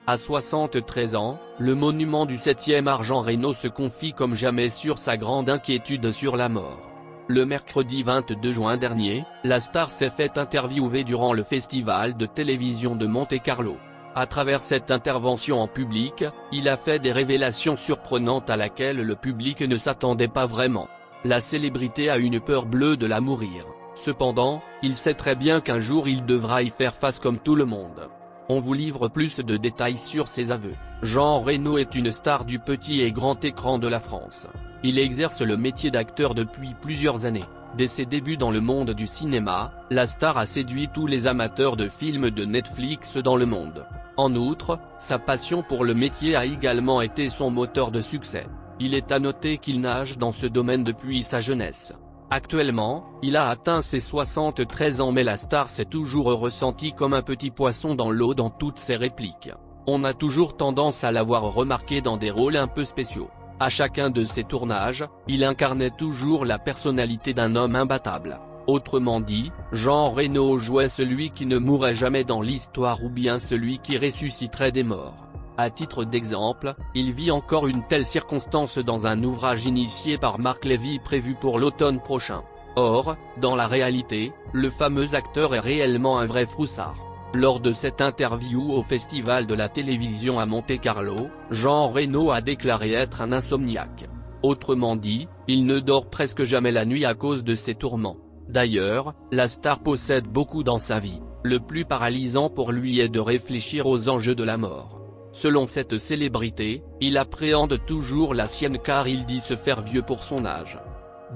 À 73 ans, le monument du 7e art Jean Reno se confie comme jamais sur sa grande inquiétude sur la mort. Le mercredi 22 juin dernier, la star s'est fait interviewer durant le festival de télévision de Monte-Carlo. À travers cette intervention en public, il a fait des révélations surprenantes à laquelle le public ne s'attendait pas vraiment. La célébrité a une peur bleue de la mourir. Cependant, il sait très bien qu'un jour il devra y faire face comme tout le monde. On vous livre plus de détails sur ses aveux. Jean Reno est une star du petit et grand écran de la France. Il exerce le métier d'acteur depuis plusieurs années. Dès ses débuts dans le monde du cinéma, la star a séduit tous les amateurs de films de Netflix dans le monde. En outre, sa passion pour le métier a également été son moteur de succès. Il est à noter qu'il nage dans ce domaine depuis sa jeunesse. Actuellement, il a atteint ses 73 ans mais la star s'est toujours ressenti comme un petit poisson dans l'eau dans toutes ses répliques. On a toujours tendance à l'avoir remarqué dans des rôles un peu spéciaux. À chacun de ses tournages, il incarnait toujours la personnalité d'un homme imbattable. Autrement dit, Jean Reno jouait celui qui ne mourrait jamais dans l'histoire ou bien celui qui ressusciterait des morts. À titre d'exemple, il vit encore une telle circonstance dans un ouvrage initié par Marc Lévy prévu pour l'automne prochain. Or, dans la réalité, le fameux acteur est réellement un vrai froussard. Lors de cette interview au festival de la télévision à Monte-Carlo, Jean Reno a déclaré être un insomniaque. Autrement dit, il ne dort presque jamais la nuit à cause de ses tourments. D'ailleurs, la star possède beaucoup dans sa vie. Le plus paralysant pour lui est de réfléchir aux enjeux de la mort. Selon cette célébrité, il appréhende toujours la sienne car il dit se faire vieux pour son âge.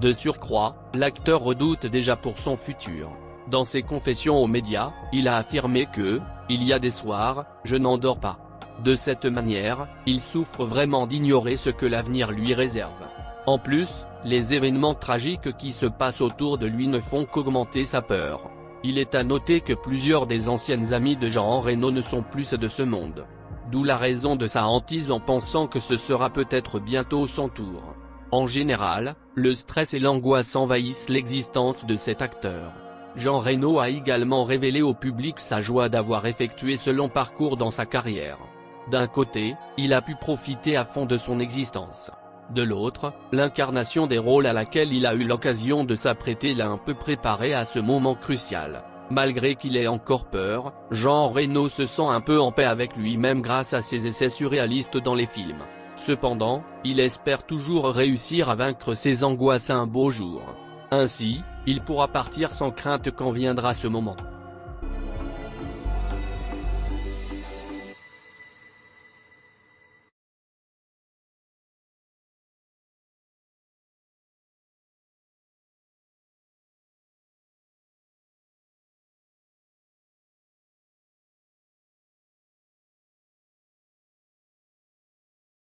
De surcroît, l'acteur redoute déjà pour son futur. Dans ses confessions aux médias, il a affirmé que « il y a des soirs, je n'en dors pas ». De cette manière, il souffre vraiment d'ignorer ce que l'avenir lui réserve. En plus, les événements tragiques qui se passent autour de lui ne font qu'augmenter sa peur. Il est à noter que plusieurs des anciennes amies de Jean Reno ne sont plus de ce monde. D'où la raison de sa hantise en pensant que ce sera peut-être bientôt son tour. En général, le stress et l'angoisse envahissent l'existence de cet acteur. Jean Reno a également révélé au public sa joie d'avoir effectué ce long parcours dans sa carrière. D'un côté, il a pu profiter à fond de son existence. De l'autre, l'incarnation des rôles à laquelle il a eu l'occasion de s'apprêter l'a un peu préparé à ce moment crucial. Malgré qu'il ait encore peur, Jean Reno se sent un peu en paix avec lui-même grâce à ses essais surréalistes dans les films. Cependant, il espère toujours réussir à vaincre ses angoisses un beau jour. Ainsi, il pourra partir sans crainte quand viendra ce moment.